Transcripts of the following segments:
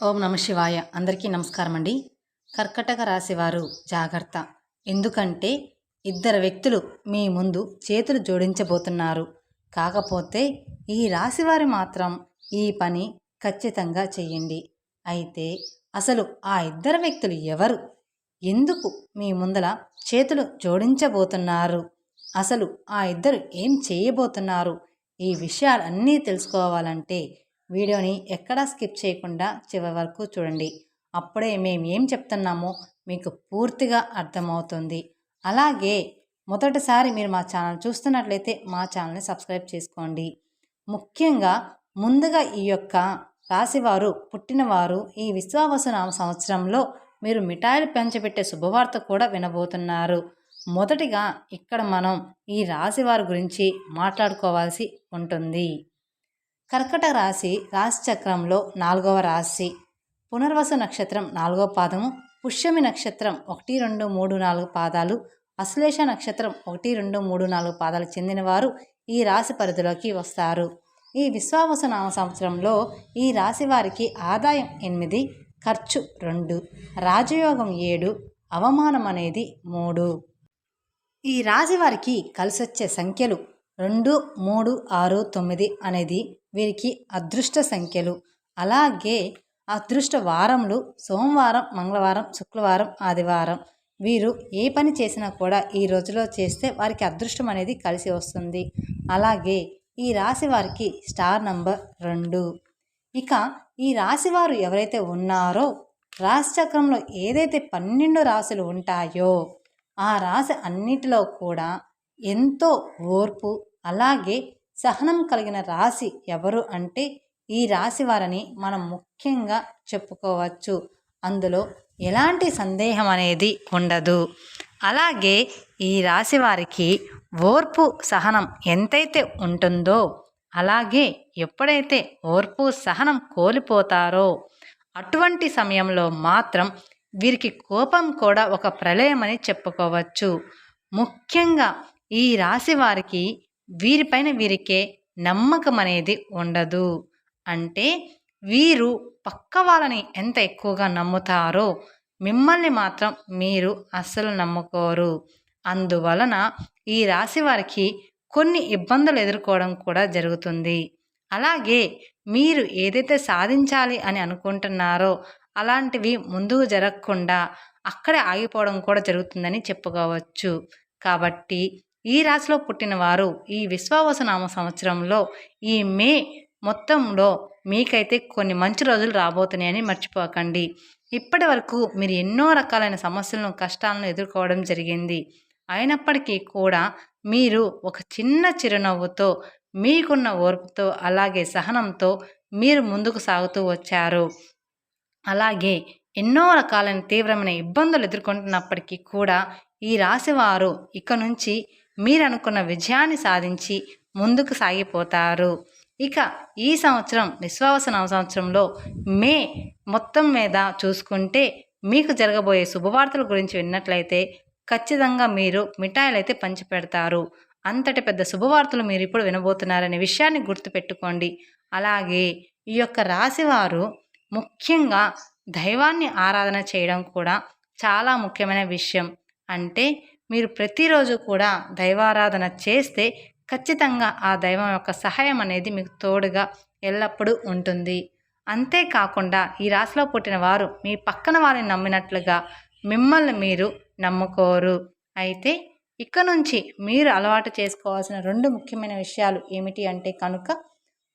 ఓం నమ శివాయ. అందరికీ నమస్కారం అండి. కర్కటక రాశివారు జాగ్రత్త. ఎందుకంటే ఇద్దరు వ్యక్తులు మీ ముందు చేతులు జోడించబోతున్నారు. కాకపోతే ఈ రాశివారి మాత్రం ఈ పని ఖచ్చితంగా చెయ్యండి. అయితే అసలు ఆ ఇద్దరు వ్యక్తులు ఎవరు? ఎందుకు మీ ముందల చేతులు జోడించబోతున్నారు? అసలు ఆ ఇద్దరు ఏం చేయబోతున్నారు? ఈ విషయాలన్నీ తెలుసుకోవాలంటే వీడియోని ఎక్కడా స్కిప్ చేయకుండా చివరి వరకు చూడండి. అప్పుడే మేము ఏం చెప్తున్నామో మీకు పూర్తిగా అర్థమవుతుంది. అలాగే మొదటిసారి మీరు మా ఛానల్ చూస్తున్నట్లయితే మా ఛానల్ని సబ్స్క్రైబ్ చేసుకోండి. ముఖ్యంగా ముందుగా ఈ యొక్క రాశివారు పుట్టినవారు ఈ విశ్వావసునామ సంవత్సరంలో మీరు మిఠాయిలు పంచిపెట్టే శుభవార్త కూడా వినబోతున్నారు. మొదటిగా ఇక్కడ మనం ఈ రాశివారి గురించి మాట్లాడుకోవాల్సి ఉంటుంది. కర్కట రాశి రాశిచక్రంలో 4వ రాశి. పునర్వసు నక్షత్రం 4వ పాదము, పుష్యమి నక్షత్రం 1, 2, 3, 4 పాదాలు, అశ్లేష నక్షత్రం 1, 2, 3, 4 పాదాలు చెందినవారు ఈ రాశి పరిధిలోకి వస్తారు. ఈ విశ్వావసు నామ సంవత్సరంలో ఈ రాశి వారికి ఆదాయం 8, ఖర్చు 2, రాజయోగం 7, అవమానం అనేది 3. ఈ రాశి వారికి కలిసొచ్చే సంఖ్యలు 2, 3, 6, 9 అనేది వీరికి అదృష్ట సంఖ్యలు. అలాగే అదృష్ట వారములు సోమవారం, మంగళవారం, శుక్రవారం, ఆదివారం. వీరు ఏ పని చేసినా కూడా ఈ రోజులో చేస్తే వారికి అదృష్టం అనేది కలిసి వస్తుంది. అలాగే ఈ రాశి వారికి స్టార్ నంబర్ 2. ఇక ఈ రాశివారు ఎవరైతే ఉన్నారో రాశిచక్రంలో ఏదైతే 12 రాశులు ఉంటాయో ఆ రాశి అన్నిటిలో కూడా ఎంతో ఓర్పు అలాగే సహనం కలిగిన రాశి ఎవరు అంటే ఈ రాశి వారని మనం ముఖ్యంగా చెప్పుకోవచ్చు. అందులో ఎలాంటి సందేహం అనేది ఉండదు. అలాగే ఈ రాశి వారికి ఓర్పు సహనం ఎంతైతే ఉంటుందో అలాగే ఎప్పుడైతే ఓర్పు సహనం కోల్పోతారో అటువంటి సమయంలో మాత్రం వీరికి కోపం కూడా ఒక ప్రళయమని చెప్పుకోవచ్చు. ముఖ్యంగా ఈ రాశి వారికి వీరిపైన వీరికే నమ్మకం అనేది ఉండదు. అంటే వీరు పక్క వాళ్ళని ఎంత ఎక్కువగా నమ్ముతారో మిమ్మల్ని మాత్రం మీరు అస్సలు నమ్ముకోరు. అందువలన ఈ రాశి వారికి కొన్ని ఇబ్బందులు ఎదుర్కోవడం కూడా జరుగుతుంది. అలాగే మీరు ఏదైతే సాధించాలి అని అనుకుంటున్నారో అలాంటివి ముందుకు జరగకుండా అక్కడే ఆగిపోవడం కూడా జరుగుతుందని చెప్పుకోవచ్చు. కాబట్టి ఈ రాశిలో పుట్టిన వారు ఈ విశ్వావసునామ సంవత్సరంలో ఈ మే మొత్తంలో మీకైతే కొన్ని మంచి రోజులు రాబోతున్నాయని మర్చిపోకండి. ఇప్పటి వరకు మీరు ఎన్నో రకాలైన సమస్యలను కష్టాలను ఎదుర్కోవడం జరిగింది. అయినప్పటికీ కూడా మీరు ఒక చిన్న చిరునవ్వుతో మీకున్న ఓర్పుతో అలాగే సహనంతో మీరు ముందుకు సాగుతూ వచ్చారు. అలాగే ఎన్నో రకాలైన తీవ్రమైన ఇబ్బందులు ఎదుర్కొంటున్నప్పటికీ కూడా ఈ రాశివారు ఇక నుంచి మీరు అనుకున్న విజయాన్ని సాధించి ముందుకు సాగిపోతారు. ఇక ఈ సంవత్సరం విశ్వావసునామ సంవత్సరంలో మే మొత్తం మీద చూసుకుంటే మీకు జరగబోయే శుభవార్తల గురించి విన్నట్లయితే ఖచ్చితంగా మీరు మిఠాయిలు అయితే పంచిపెడతారు. అంతటి పెద్ద శుభవార్తలు మీరు ఇప్పుడు వినబోతున్నారనే విషయాన్ని గుర్తుపెట్టుకోండి. అలాగే ఈ యొక్క రాశివారు ముఖ్యంగా దైవాన్ని ఆరాధన చేయడం కూడా చాలా ముఖ్యమైన విషయం. అంటే మీరు ప్రతిరోజు కూడా దైవారాధన చేస్తే ఖచ్చితంగా ఆ దైవం యొక్క సహాయం అనేది మీకు తోడుగా ఎల్లప్పుడూ ఉంటుంది. అంతేకాకుండా ఈ రాశిలో పుట్టిన వారు మీ పక్కన వారిని నమ్మినట్లుగా మిమ్మల్ని మీరు నమ్ముకోరు. అయితే ఇక నుంచి మీరు అలవాటు చేసుకోవాల్సిన 2 ముఖ్యమైన విషయాలు ఏమిటి అంటే కనుక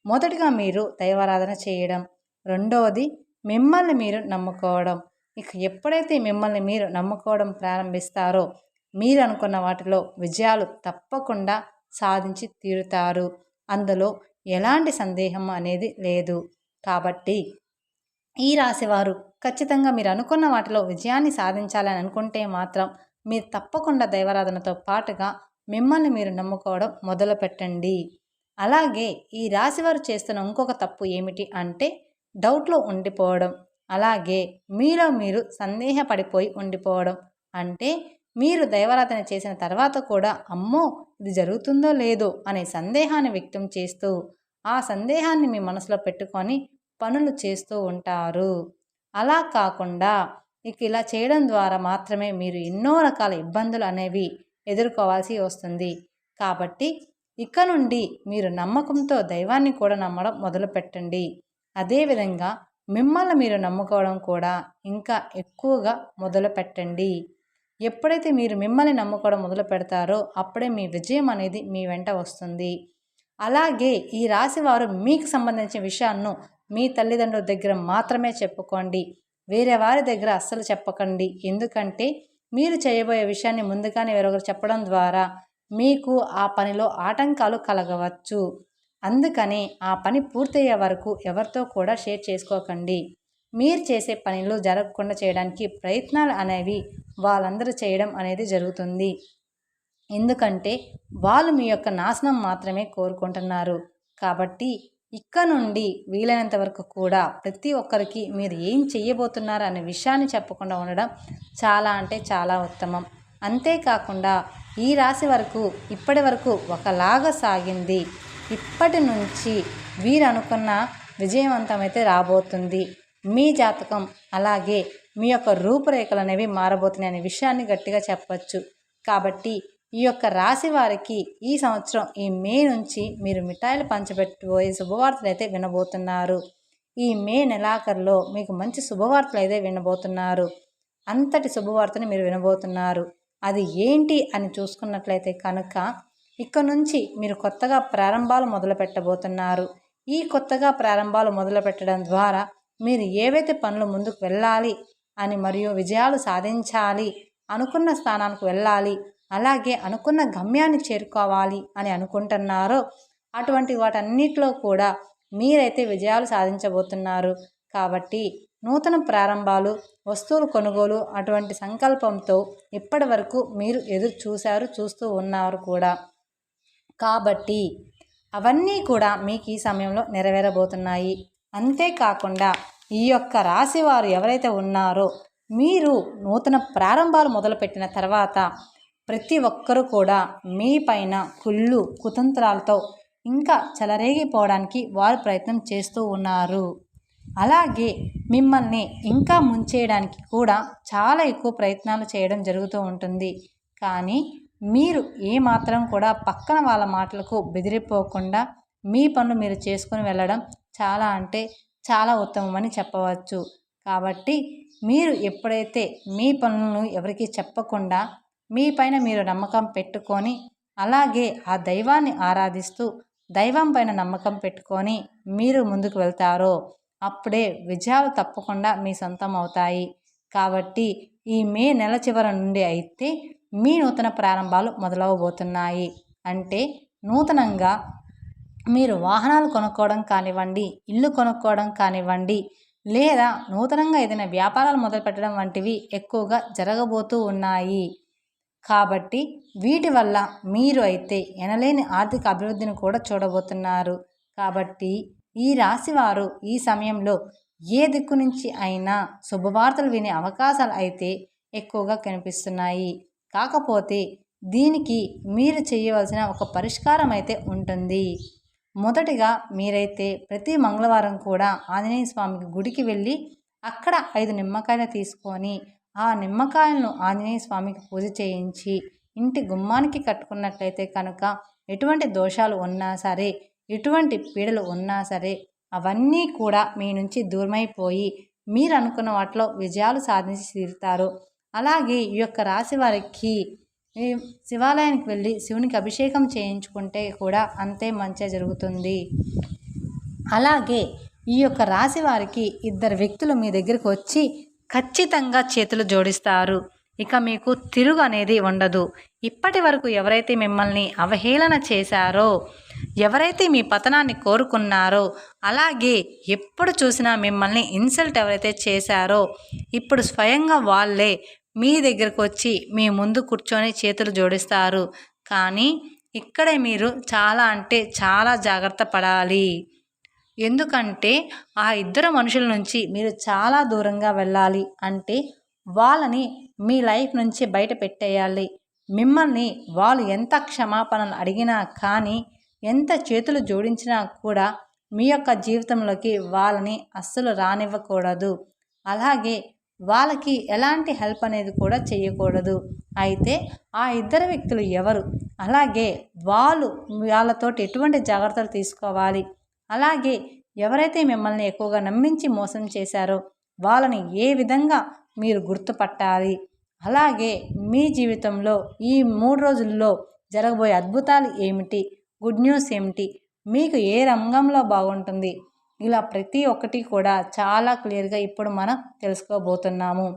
మొదటిగా మీరు దైవారాధన చేయడం, రెండవది మిమ్మల్ని మీరు నమ్ముకోవడం. ఇక ఎప్పుడైతే మిమ్మల్ని మీరు నమ్ముకోవడం ప్రారంభిస్తారో మీరు అనుకున్న వాటిలో విజయాలు తప్పకుండా సాధించి తీరుతారు. అందులో ఎలాంటి సందేహం అనేది లేదు. కాబట్టి ఈ రాశివారు ఖచ్చితంగా మీరు అనుకున్న వాటిలో విజయాన్ని సాధించాలని అనుకుంటే మాత్రం మీరు తప్పకుండా దైవారాధనతో పాటుగా మిమ్మల్ని మీరు నమ్ముకోవడం మొదలు పెట్టండి. అలాగే ఈ రాశివారు చేస్తున్న ఇంకొక తప్పు ఏమిటి అంటే డౌట్లో ఉండిపోవడం, అలాగే మీలో మీరు సందేహపడిపోయి ఉండిపోవడం. అంటే మీరు దైవారాధన చేసిన తర్వాత కూడా అమ్మో ఇది జరుగుతుందో లేదో అనే సందేహాన్ని వ్యక్తం చేస్తూ ఆ సందేహాన్ని మీ మనసులో పెట్టుకొని పనులు చేస్తూ ఉంటారు. అలా కాకుండా ఇక ఇలా చేయడం ద్వారా మాత్రమే మీరు ఎన్నో రకాల ఇబ్బందులు అనేవి ఎదుర్కోవాల్సి వస్తుంది. కాబట్టి ఇక నుండి మీరు నమ్మకంతో దైవాన్ని కూడా నమ్మడం మొదలుపెట్టండి. అదేవిధంగా మిమ్మల్ని మీరు నమ్ముకోవడం కూడా ఇంకా ఎక్కువగా మొదలుపెట్టండి. ఎప్పుడైతే మీరు మిమ్మల్ని నమ్ముకోవడం మొదలు పెడతారో అప్పుడే మీ విజయం అనేది మీ వెంట వస్తుంది. అలాగే ఈ రాశివారు మీకు సంబంధించిన విషయాలను మీ తల్లిదండ్రుల దగ్గర మాత్రమే చెప్పుకోండి. వేరే వారి దగ్గర అస్సలు చెప్పకండి. ఎందుకంటే మీరు చేయబోయే విషయాన్ని ముందుగానే వేరొకరు చెప్పడం ద్వారా మీకు ఆ పనిలో ఆటంకాలు కలగవచ్చు. అందుకని ఆ పని పూర్తయ్యే వరకు ఎవరితో కూడా షేర్ చేసుకోకండి. మీరు చేసే పనులు జరగకుండా చేయడానికి ప్రయత్నాలు అనేవి వాళ్ళందరూ చేయడం అనేది జరుగుతుంది. ఎందుకంటే వాళ్ళు మీ యొక్క నాశనం మాత్రమే కోరుకుంటున్నారు. కాబట్టి ఇక్కడ నుండి వీలైనంత వరకు కూడా ప్రతి ఒక్కరికి మీరు ఏం చెయ్యబోతున్నారు అనే విషయాన్ని చెప్పకుండా ఉండడం చాలా అంటే చాలా ఉత్తమం. అంతేకాకుండా ఈ రాశి వరకు ఇప్పటి వరకు ఒకలాగా సాగింది. ఇప్పటి నుంచి వీరు అనుకున్న విజయవంతమైతే రాబోతుంది. మీ జాతకం అలాగే మీ యొక్క రూపురేఖలు అనేవి మారబోతున్నాయి అనే విషయాన్ని గట్టిగా చెప్పచ్చు. కాబట్టి ఈ యొక్క రాశి వారికి ఈ సంవత్సరం ఈ మే నుంచి మీరు మిఠాయిలు పంచబెట్టబోయే శుభవార్తలు అయితే వినబోతున్నారు. ఈ మే నెలాఖరులో మీకు మంచి శుభవార్తలు అయితే వినబోతున్నారు. అంతటి శుభవార్తని మీరు వినబోతున్నారు. అది ఏంటి అని చూసుకున్నట్లయితే కనుక ఇక్కడ నుంచి మీరు కొత్తగా ప్రారంభాలు మొదలు పెట్టబోతున్నారు. ఈ కొత్తగా ప్రారంభాలు మొదలు పెట్టడం ద్వారా మీరు ఏవైతే పనులు ముందుకు వెళ్ళాలి అని మరియు విజయాలు సాధించాలి, అనుకున్న స్థానానికి వెళ్ళాలి, అలాగే అనుకున్న గమ్యాన్ని చేరుకోవాలి అని అనుకుంటున్నారో అటువంటి వాటన్నిటిలో కూడా మీరైతే విజయాలు సాధించబోతున్నారు. కాబట్టి నూతన ప్రారంభాలు, వస్తువులు కొనుగోలు అటువంటి సంకల్పంతో ఇప్పటి వరకు మీరు చూస్తూ ఉన్నారు కూడా. కాబట్టి అవన్నీ కూడా మీకు ఈ సమయంలో నెరవేరబోతున్నాయి. అంతేకాకుండా ఈ యొక్క రాశి వారు ఎవరైతే ఉన్నారో మీరు నూతన ప్రారంభాలు మొదలుపెట్టిన తర్వాత ప్రతి ఒక్కరూ కూడా మీ పైన కుళ్ళు కుతంత్రాలతో ఇంకా చెలరేగిపోవడానికి వారు ప్రయత్నం చేస్తూ ఉన్నారు. అలాగే మిమ్మల్ని ఇంకా ముంచేయడానికి కూడా చాలా ఎక్కువ ప్రయత్నాలు చేయడం జరుగుతూ ఉంటుంది. కానీ మీరు ఏమాత్రం కూడా పక్కన వాళ్ళ మాటలకు బెదిరిపోకుండా మీ పనులు మీరు చేసుకుని వెళ్ళడం చాలా అంటే చాలా ఉత్తమమని చెప్పవచ్చు. కాబట్టి మీరు ఎప్పుడైతే మీ పనులను ఎవరికీ చెప్పకుండా మీ పైన మీరు నమ్మకం పెట్టుకొని అలాగే ఆ దైవాన్ని ఆరాధిస్తూ దైవం పైన నమ్మకం పెట్టుకొని మీరు ముందుకు వెళ్తారో అప్పుడే విజయాలు తప్పకుండా మీ సొంతం అవుతాయి. కాబట్టి ఈ మే నెల చివరి నుండి అయితే మీ నూతన ప్రారంభాలు మొదలవబోతున్నాయి. అంటే నూతనంగా మీరు వాహనాలు కొనుక్కోవడం కానివ్వండి, ఇల్లు కొనుక్కోవడం కానివ్వండి, లేదా నూతనంగా ఏదైనా వ్యాపారాలు మొదలుపెట్టడం వంటివి ఎక్కువగా జరగబోతూ ఉన్నాయి. కాబట్టి వీటి వల్ల మీరు అయితే ఎనలేని ఆర్థిక అభివృద్ధిని కూడా చూడబోతున్నారు. కాబట్టి ఈ రాశివారు ఈ సమయంలో ఏ దిక్కు నుంచి అయినా శుభవార్తలు వినే అవకాశాలు అయితే ఎక్కువగా కనిపిస్తున్నాయి. కాకపోతే దీనికి మీరు చేయవలసిన ఒక పరిష్కారం అయితే ఉంటుంది. మొదటిగా మీరైతే ప్రతి మంగళవారం కూడా ఆంజనేయ స్వామికి గుడికి వెళ్ళి అక్కడ 5 నిమ్మకాయలు తీసుకొని ఆ నిమ్మకాయలను ఆంజనేయ స్వామికి పూజ చేయించి ఇంటి గుమ్మానికి కట్టుకున్నట్లయితే కనుక ఎటువంటి దోషాలు ఉన్నా సరే, ఎటువంటి పీడలు ఉన్నా సరే అవన్నీ కూడా మీ నుంచి దూరమైపోయి మీరు అనుకున్న వాటిలో విజయాలు సాధించి తీరుతారు. అలాగే ఈ యొక్క రాశి వారికి శివాలయానికి వెళ్ళి శివునికి అభిషేకం చేయించుకుంటే కూడా అంతే మంచి జరుగుతుంది. అలాగే ఈ యొక్క రాశి వారికి 2 వ్యక్తులు మీ దగ్గరికి వచ్చి ఖచ్చితంగా చేతులు జోడిస్తారు. ఇక మీకు తిరుగు అనేది ఉండదు. ఇప్పటి వరకు ఎవరైతే మిమ్మల్ని అవహేళన చేశారో, ఎవరైతే మీ పతనాన్ని కోరుకున్నారో, అలాగే ఎప్పుడు చూసినా మిమ్మల్ని ఇన్సల్ట్ ఎవరైతే చేశారో ఇప్పుడు స్వయంగా వాళ్ళే మీ దగ్గరకు వచ్చి మీ ముందు కూర్చొని చేతులు జోడిస్తారు. కానీ ఇక్కడే మీరు చాలా అంటే చాలా జాగ్రత్త పడాలి. ఎందుకంటే ఆ 2 మనుషుల నుంచి మీరు చాలా దూరంగా వెళ్ళాలి. అంటే వాళ్ళని మీ లైఫ్ నుంచి బయట పెట్టేయాలి. మిమ్మల్ని వాళ్ళు ఎంత క్షమాపణలు అడిగినా కానీ, ఎంత చేతులు జోడించినా కూడా మీ యొక్క జీవితంలోకి వాళ్ళని అస్సలు రానివ్వకూడదు. అలాగే వాళ్ళకి ఎలాంటి హెల్ప్ అనేది కూడా చేయకూడదు. అయితే ఆ ఇద్దరు వ్యక్తులు ఎవరు, అలాగే వాళ్ళతోటి ఎటువంటి జాగ్రత్తలు తీసుకోవాలి, అలాగే ఎవరైతే మిమ్మల్ని ఎక్కువగా నమ్మించి మోసం చేశారో వాళ్ళని ఏ విధంగా మీరు గుర్తుపట్టాలి, అలాగే మీ జీవితంలో ఈ 3 రోజుల్లో జరగబోయే అద్భుతాలు ఏమిటి, గుడ్ న్యూస్ ఏమిటి, మీకు ఏ రంగంలో బాగుంటుంది, ఇలా ప్రతి ఒక్కటి కూడా చాలా క్లియర్గా ఇప్పుడు మనం తెలుసుకోబోతున్నాము.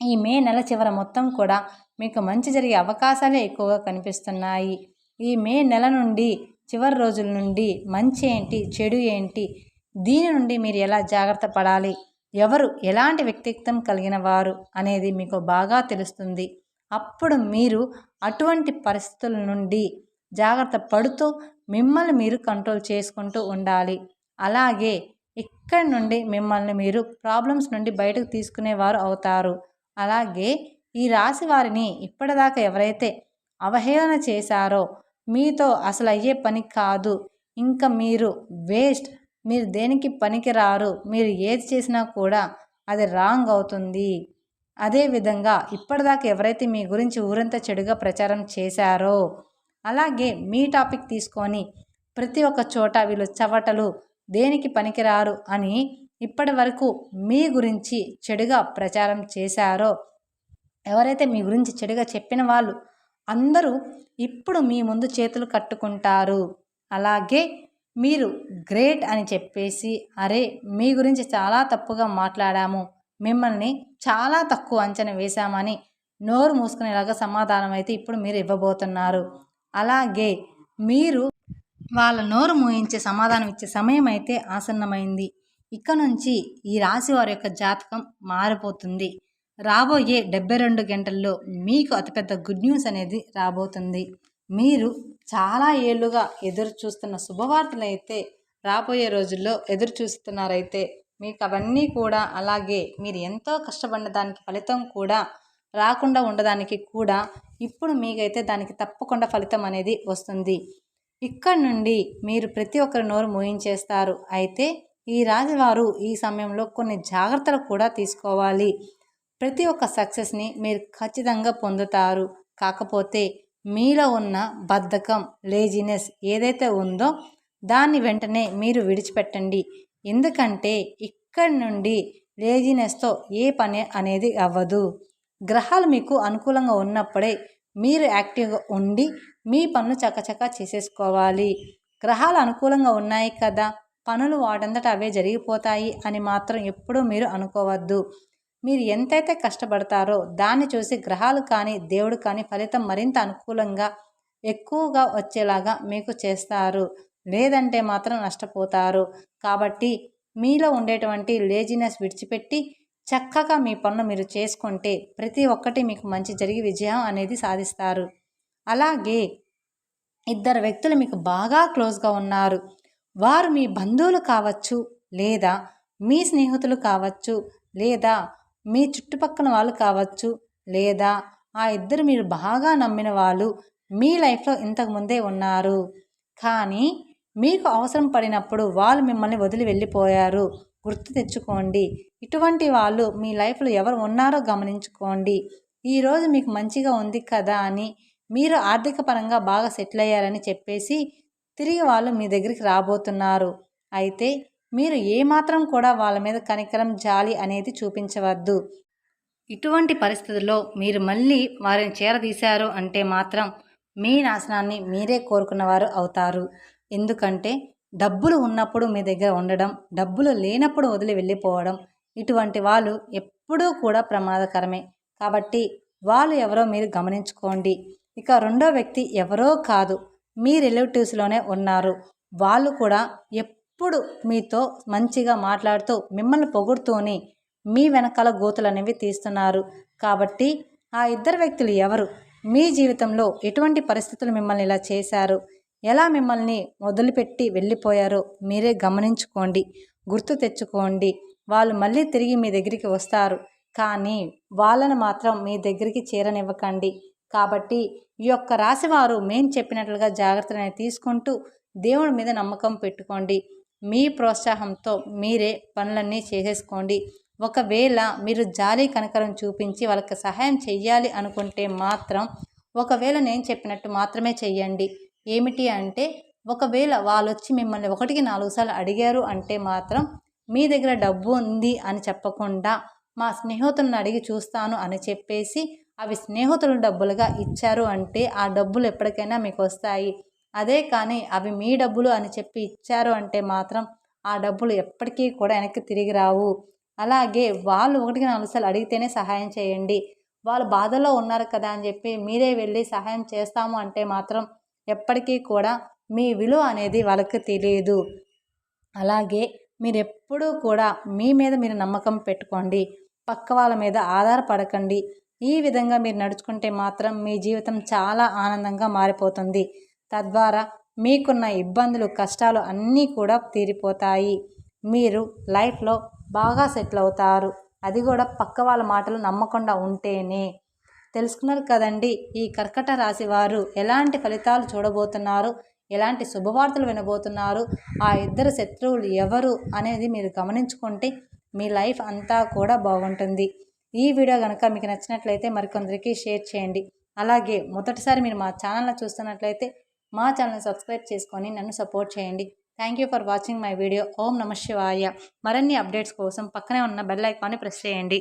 ఈ మే నెల చివర మొత్తం కూడా మీకు మంచి జరిగే అవకాశాలే ఎక్కువగా కనిపిస్తున్నాయి. ఈ మే నెల నుండి చివరి రోజుల నుండి మంచి ఏంటి, చెడు ఏంటి, దీని నుండి మీరు ఎలా జాగ్రత్త పడాలి, ఎవరు ఎలాంటి వ్యక్తిత్వం కలిగిన వారు అనేది మీకు బాగా తెలుస్తుంది. అప్పుడు మీరు అటువంటి పరిస్థితుల నుండి జాగ్రత్త పడుతూ మిమ్మల్ని మీరు కంట్రోల్ చేసుకుంటూ ఉండాలి. అలాగే ఇక్కడి నుండి మిమ్మల్ని మీరు ప్రాబ్లమ్స్ నుండి బయటకు తీసుకునేవారు అవుతారు. అలాగే ఈ రాశి వారిని ఇప్పటిదాకా ఎవరైతే అవహేళన చేశారో, మీతో అసలు అయ్యే పని కాదు, ఇంకా మీరు వేస్ట్, మీరు దేనికి పనికిరారు, మీరు ఏది చేసినా కూడా అది రాంగ్ అవుతుంది, అదేవిధంగా ఇప్పటిదాకా ఎవరైతే మీ గురించి ఊరంతా చెడుగా ప్రచారం చేశారో, అలాగే మీ టాపిక్ తీసుకొని ప్రతి ఒక్క చోట వీళ్ళు చవటలు, దేనికి పనికిరారు అని ఇప్పటి వరకు మీ గురించి చెడుగా ప్రచారం చేశారో, ఎవరైతే మీ గురించి చెడుగా చెప్పిన వాళ్ళు అందరూ ఇప్పుడు మీ ముందు చేతులు కట్టుకుంటారు. అలాగే మీరు గ్రేట్ అని చెప్పేసి, అరే మీ గురించి చాలా తప్పుగా మాట్లాడాము, మిమ్మల్ని చాలా తక్కువ అంచనా వేశామని నోరు మూసుకునేలాగా సమాధానం అయితే ఇప్పుడు మీరు ఇవ్వబోతున్నారు. అలాగే మీరు వాళ్ళ నోరు మూయించే సమాధానం ఇచ్చే సమయం అయితే ఆసన్నమైంది. ఇక నుంచి ఈ రాశి వారి యొక్క జాతకం మారిపోతుంది. రాబోయే 72 గంటల్లో మీకు అతిపెద్ద గుడ్ న్యూస్ అనేది రాబోతుంది. మీరు చాలా ఏళ్ళుగా ఎదురు చూస్తున్న శుభవార్తలు అయితే రాబోయే రోజుల్లో ఎదురు చూస్తున్నారైతే మీకు అవన్నీ కూడా, అలాగే మీరు ఎంతో కష్టపడిన దానికి ఫలితం కూడా రాకుండా ఉండడానికి కూడా ఇప్పుడు మీకైతే దానికి తప్పకుండా ఫలితం అనేది వస్తుంది. ఇక్కడ నుండి మీరు ప్రతి ఒక్కరి నోరు మోయించేస్తారు. అయితే ఈ రాశివారు ఈ సమయంలో కొన్ని జాగ్రత్తలు కూడా తీసుకోవాలి. ప్రతి ఒక్క సక్సెస్ని మీరు ఖచ్చితంగా పొందుతారు. కాకపోతే మీలో ఉన్న బద్ధకం, లేజినెస్ ఏదైతే ఉందో దాన్ని వెంటనే మీరు విడిచిపెట్టండి. ఎందుకంటే ఇక్కడి నుండి లేజినెస్తో ఏ పని అనేది అవ్వదు. గ్రహాలు మీకు అనుకూలంగా ఉన్నప్పుడే మీరు యాక్టివ్గా ఉండి మీ పనులు చకచకా చేసేసుకోవాలి. గ్రహాలు అనుకూలంగా ఉన్నాయి కదా, పనులు వాటంతట అవే జరిగిపోతాయి అని మాత్రం ఎప్పుడూ మీరు అనుకోవద్దు. మీరు ఎంతైతే కష్టపడతారో దాన్ని చూసి గ్రహాలు కానీ దేవుడు కానీ ఫలితం మరింత అనుకూలంగా ఎక్కువగా వచ్చేలాగా మీకు చేస్తారు. లేదంటే మాత్రం నష్టపోతారు. కాబట్టి మీలో ఉండేటువంటి లేజినెస్ విడిచిపెట్టి చక్కగా మీ పనులు మీరు చేసుకుంటే ప్రతి ఒక్కటి మీకు మంచి జరిగి విజయం అనేది సాధిస్తారు. అలాగే ఇద్దరు వ్యక్తులు మీకు బాగా క్లోజ్గా ఉన్నారు. వారు మీ బంధువులు కావచ్చు, లేదా మీ స్నేహితులు కావచ్చు, లేదా మీ చుట్టుపక్కల వాళ్ళు కావచ్చు, లేదా ఆ ఇద్దరు మీరు బాగా నమ్మిన వాళ్ళు మీ లైఫ్లో ఇంతకుముందే ఉన్నారు. కానీ మీకు అవసరం పడినప్పుడు వాళ్ళు మిమ్మల్ని వదిలి వెళ్ళిపోయారు. గుర్తు తెచ్చుకోండి. ఇటువంటి వాళ్ళు మీ లైఫ్లో ఎవరు ఉన్నారో గమనించుకోండి. ఈరోజు మీకు మంచిగా ఉంది కదా అని మీరు ఆర్థిక పరంగా బాగా సెటిల్ అయ్యారని చెప్పేసి తిరిగి వాళ్ళు మీ దగ్గరికి రాబోతున్నారు. అయితే మీరు ఏమాత్రం కూడా వాళ్ళ మీద కనికరం, జాలి అనేది చూపించవద్దు. ఇటువంటి పరిస్థితుల్లో మీరు మళ్ళీ వారిని చేరదీశారు అంటే మాత్రం మీ నాశనాన్ని మీరే కోరుకున్నవారు అవుతారు. ఎందుకంటే డబ్బులు ఉన్నప్పుడు మీ దగ్గర ఉండడం, డబ్బులు లేనప్పుడు వదిలి వెళ్ళిపోవడం, ఇటువంటి వాళ్ళు ఎప్పుడూ కూడా ప్రమాదకరమే. కాబట్టి వాళ్ళు ఎవరో మీరు గమనించుకోండి. ఇక రెండో వ్యక్తి ఎవరో కాదు, మీ రిలేటివ్స్లోనే ఉన్నారు. వాళ్ళు కూడా ఎప్పుడు మీతో మంచిగా మాట్లాడుతూ మిమ్మల్ని పొగుడుతూనే మీ వెనకాల గోతులు అనేవి తీస్తున్నారు. కాబట్టి ఆ ఇద్దరు వ్యక్తులు ఎవరు, మీ జీవితంలో ఎటువంటి పరిస్థితులు మిమ్మల్ని ఇలా చేశారు, ఎలా మిమ్మల్ని వదిలిపెట్టి వెళ్ళిపోయారో మీరే గమనించుకోండి. గుర్తు తెచ్చుకోండి. వాళ్ళు మళ్ళీ తిరిగి మీ దగ్గరికి వస్తారు, కానీ వాళ్ళని మాత్రం మీ దగ్గరికి చేరనివ్వకండి. కాబట్టి ఈ యొక్క రాశివారు మేము చెప్పినట్లుగా జాగ్రత్తలు తీసుకుంటూ దేవుడి మీద నమ్మకం పెట్టుకోండి. మీ ప్రోత్సాహంతో మీరే పనులన్నీ చేసేసుకోండి. ఒకవేళ మీరు జాలి కనికరం చూపించి వాళ్ళకి సహాయం చెయ్యాలి అనుకుంటే మాత్రం ఒకవేళ నేను చెప్పినట్టు మాత్రమే చెయ్యండి. ఏమిటి అంటే ఒకవేళ వాళ్ళొచ్చి మిమ్మల్ని 1కి 4 సార్లు అడిగారు అంటే మాత్రం మీ దగ్గర డబ్బు ఉంది అని చెప్పకుండా మా స్నేహితులను అడిగి చూస్తాను అని చెప్పేసి అవి స్నేహితుల డబ్బులుగా ఇచ్చారు అంటే ఆ డబ్బులు ఎప్పటికైనా మీకు వస్తాయి. అదే కానీ అవి మీ డబ్బులు అని చెప్పి ఇచ్చారు అంటే మాత్రం ఆ డబ్బులు ఎప్పటికీ కూడా వెనక్కి తిరిగి రావు. అలాగే వాళ్ళు 1కి 4 సార్లు అడిగితేనే సహాయం చేయండి. వాళ్ళు బాధలో ఉన్నారు కదా అని చెప్పి మీరే వెళ్ళి సహాయం చేస్తాము అంటే మాత్రం ఎప్పటికీ కూడా మీ విలువ అనేది వాళ్ళకి తెలియదు. అలాగే మీరెప్పుడూ కూడా మీ మీద మీరు నమ్మకం పెట్టుకోండి. పక్క వాళ్ళ మీద ఆధారపడకండి. ఈ విధంగా మీరు నడుచుకుంటే మాత్రం మీ జీవితం చాలా ఆనందంగా మారిపోతుంది. తద్వారా మీకున్న ఇబ్బందులు, కష్టాలు అన్నీ కూడా తీరిపోతాయి. మీరు లైఫ్లో బాగా సెటిల్ అవుతారు. అది కూడా పక్క వాళ్ళ మాటలు నమ్మకుండా ఉంటేనే. తెలుసుకున్నారు కదండి ఈ కర్కట రాశి వారు ఎలాంటి ఫలితాలు చూడబోతున్నారు, ఎలాంటి శుభవార్తలు వినబోతున్నారు, ఆ ఇద్దరు శత్రువులు ఎవరు అనేది మీరు గమనించుకుంటే మీ లైఫ్ అంతా కూడా బాగుంటుంది. ఈ వీడియో కనుక మీకు నచ్చినట్లయితే మరికొందరికి షేర్ చేయండి. అలాగే మొదటిసారి మీరు మా ఛానల్ని చూస్తున్నట్లయితే మా ఛానల్ని సబ్స్క్రైబ్ చేసుకొని నన్ను సపోర్ట్ చేయండి. Thank you for watching my video. ఓం నమః శివాయ. మరిన్ని అప్డేట్స్ కోసం పక్కనే ఉన్న బెల్ ఐకాన్ని ప్రెస్ చేయండి.